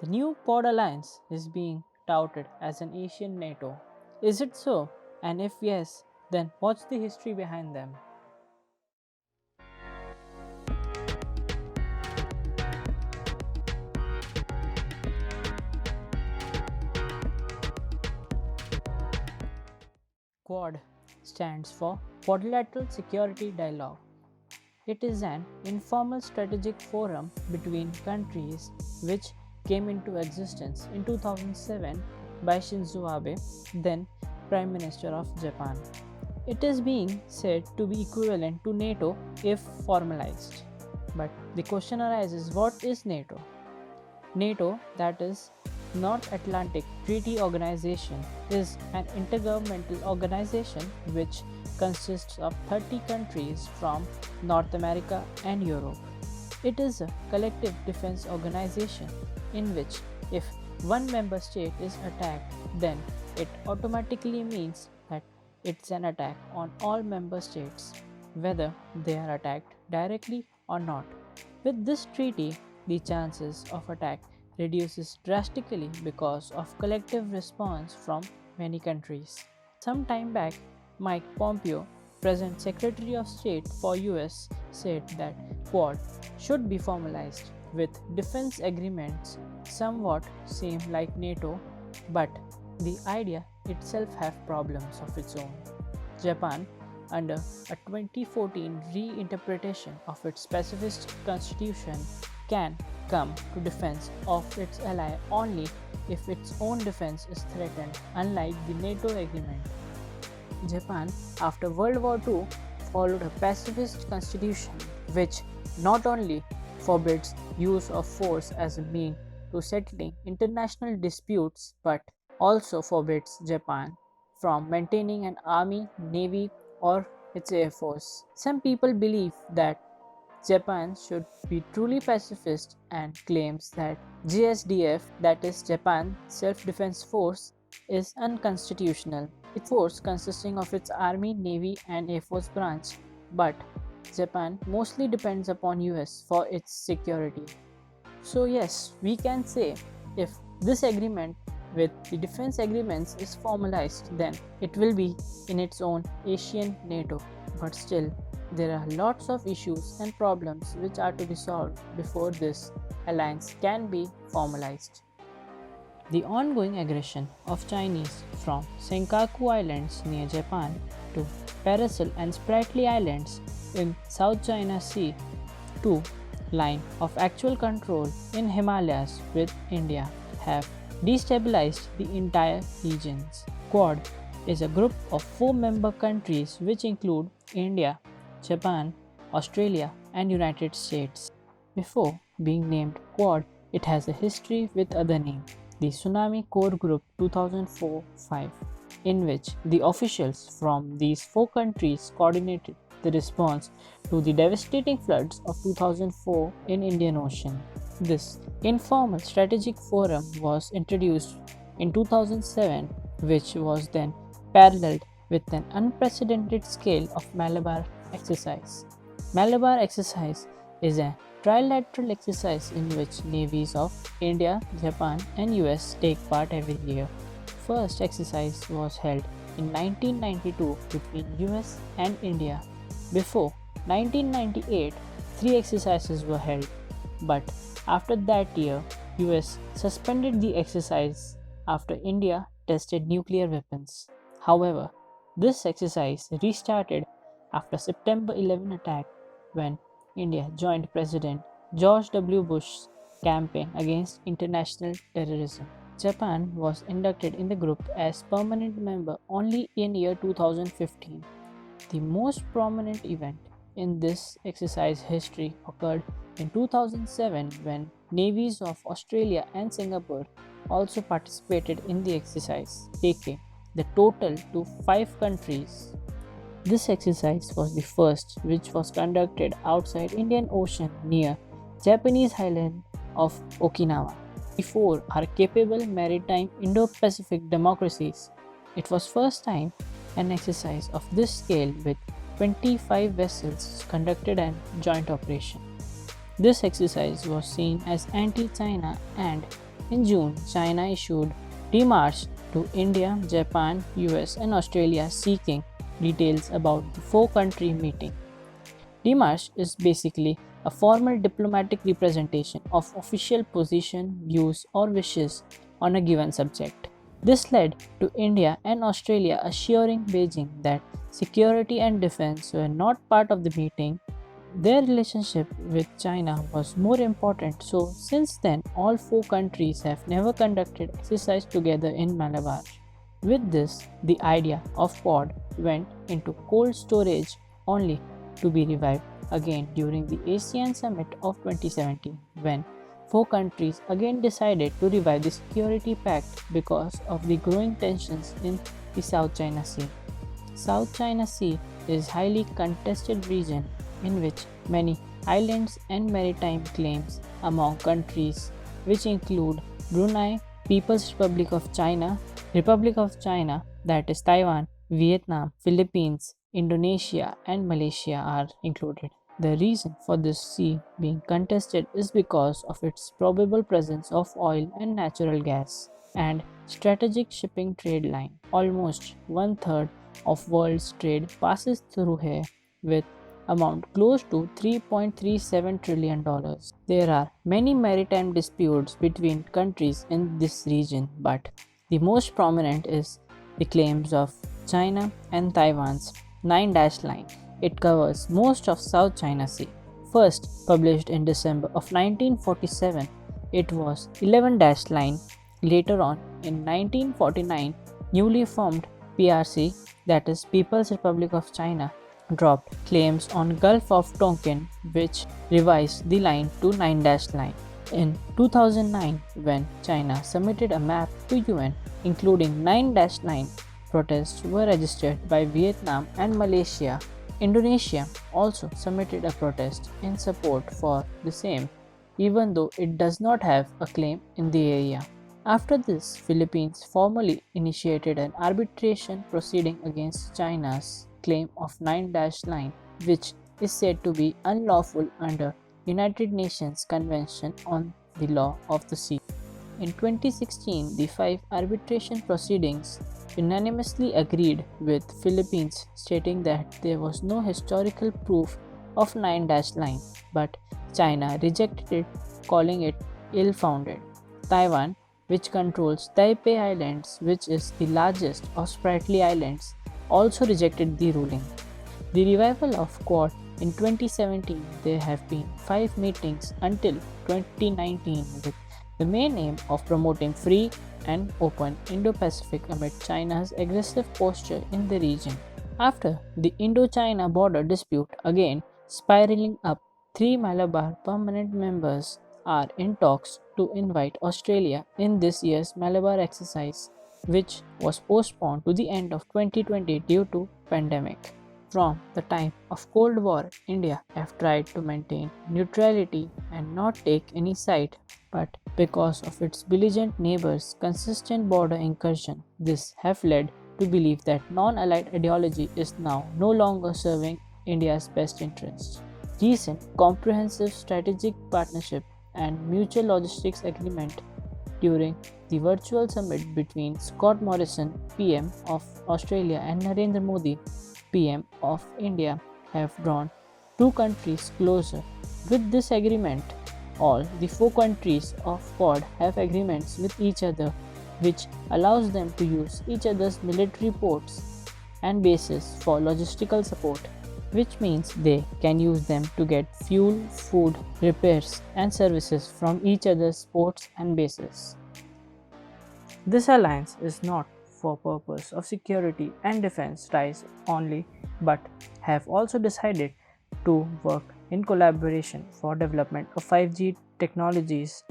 The new Quad alliance is being touted as an Asian NATO. Is it so? And if yes, then what's the history behind them? Quad stands for Quadrilateral Security Dialogue. It is an informal strategic forum between countries which came into existence in 2007 by Shinzo Abe, then Prime Minister of Japan. It is being said to be equivalent to NATO if formalized. But the question arises, what is NATO? NATO, that is North Atlantic Treaty Organization, is an intergovernmental organization which consists of 30 countries from North America and Europe. It is a collective defense organization in which if one member state is attacked, then it automatically means that it's an attack on all member states, whether they are attacked directly or not. With this treaty, the chances of attack reduces drastically because of collective response from many countries. Some time back, Mike Pompeo, present Secretary of State for US, said that Quad should be formalized with defense agreements somewhat same like NATO, but the idea itself have problems of its own. Japan, under a 2014 reinterpretation of its pacifist constitution, can come to defense of its ally only if its own defense is threatened, unlike the NATO agreement. Japan, after World War II, followed a pacifist constitution which not only forbids use of force as a means to settling international disputes but also forbids Japan from maintaining an army, navy, or its air force. Some people believe that Japan should be truly pacifist and claims that JSDF, that is Japan Self-Defense Force, is unconstitutional. Its force consisting of its army, navy and air force branch, but Japan mostly depends upon US for its security. So yes, we can say if this agreement with the defense agreements is formalized, then it will be in its own Asian NATO. But still, there are lots of issues and problems which are to be solved before this alliance can be formalized. The ongoing aggression of Chinese from Senkaku Islands near Japan to Paracel and Spratly Islands in South China Sea to line of actual control in Himalayas with India have destabilized the entire regions. Quad is a group of 4 member countries which include India, Japan, Australia and United States. Before being named Quad, it has a history with other name, the Tsunami Core Group 2004-5, in which the officials from these 4 countries coordinated the response to the devastating floods of 2004 in Indian Ocean. This informal strategic forum was introduced in 2007, which was then paralleled with an unprecedented scale of Malabar exercise. Malabar exercise is a trilateral exercise in which navies of India, Japan and US take part every year. First exercise was held in 1992 between US and India. Before 1998, 3 exercises were held, but after that year, US suspended the exercise after India tested nuclear weapons. However, this exercise restarted after September 11 attack when India joined President George W. Bush's campaign against international terrorism. Japan was inducted in the group as permanent member only in year 2015. The most prominent event in this exercise history occurred in 2007 when navies of Australia and Singapore also participated in the exercise, taking the total to 5 countries. This exercise was the first which was conducted outside Indian Ocean near Japanese island of Okinawa. The 4 are capable maritime Indo Pacific democracies. It was first time an exercise of this scale with 25 vessels conducted an joint operation. This exercise was seen as anti-China, and in June, China issued demarches to India, Japan, US and Australia seeking details about the four-country meeting. Demarche is basically a formal diplomatic representation of official position, views or wishes on a given subject. This led to India and Australia assuring Beijing that security and defense were not part of the meeting. Their relationship with China was more important, so since then all four countries have never conducted exercise together in Malabar. With this, the idea of Quad went into cold storage only to be revived again during the ASEAN Summit of 2017 when four countries again decided to revive the security pact because of the growing tensions in the South China Sea. South China Sea is a highly contested region in which many islands and maritime claims among countries which include Brunei, People's Republic of China, that is Taiwan, Vietnam, Philippines, Indonesia and Malaysia are included. The reason for this sea being contested is because of its probable presence of oil and natural gas and strategic shipping trade line. Almost one-third of world's trade passes through here with amount close to $3.37 trillion. There are many maritime disputes between countries in this region, but the most prominent is the claims of China and Taiwan's 9-line. It covers most of South China Sea. First published in December of 1947, it was 11-line. Later on, in 1949, newly formed PRC, that is People's Republic of China, dropped claims on Gulf of Tonkin, which revised the line to 9-line. In 2009, when China submitted a map to UN including 9-line, protests were registered by Vietnam and Malaysia. Indonesia also submitted a protest in support for the same, even though it does not have a claim in the area. After this, Philippines formally initiated an arbitration proceeding against China's claim of 9-line, which is said to be unlawful under United Nations Convention on the Law of the Sea. In 2016, the 5 arbitration proceedings unanimously agreed with Philippines, stating that there was no historical proof of 9-line, but China rejected it, calling it ill-founded. Taiwan, which controls Taipei Islands, which is the largest of Spratly Islands, also rejected the ruling. The revival of Quad in 2017, there have been 5 meetings until 2019 with the main aim of promoting free and open Indo Pacific amid China's aggressive posture in the region. After the Indo-China border dispute again spiraling up, 3 Malabar permanent members are in talks to invite Australia in this year's Malabar exercise, which was postponed to the end of 2020 due to pandemic. From the time of Cold War, India have tried to maintain neutrality and not take any side, but because of its belligerent neighbors' consistent border incursion, this have led to believe that non-allied ideology is now no longer serving India's best interests. Recent comprehensive strategic partnership and mutual logistics agreement during the virtual summit between Scott Morrison, PM of Australia, and Narendra Modi, PM of India, have drawn two countries closer. With this agreement, all the 4 countries of Quad have agreements with each other, which allows them to use each other's military ports and bases for logistical support, which means they can use them to get fuel, food, repairs, and services from each other's ports and bases. This alliance is not for purpose of security and defense ties only, but have also decided to work in collaboration for development of 5G technologies,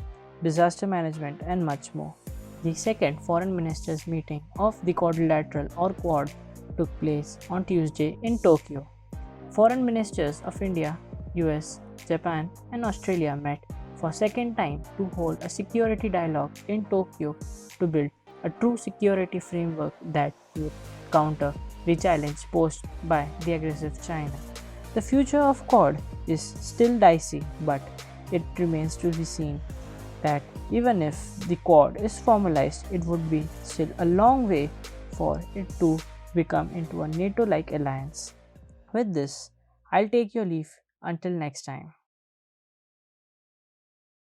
disaster management, and much more. The second foreign ministers meeting of the quadrilateral or Quad took place on Tuesday in Tokyo. Foreign ministers of India, US, Japan, and Australia met for second time to hold a security dialogue in Tokyo to build a true security framework that would counter the challenge posed by the aggressive China. The future of Quad is still dicey, but it remains to be seen that even if the Quad is formalized, it would be still a long way for it to become into a NATO-like alliance. With this, I'll take your leave until next time.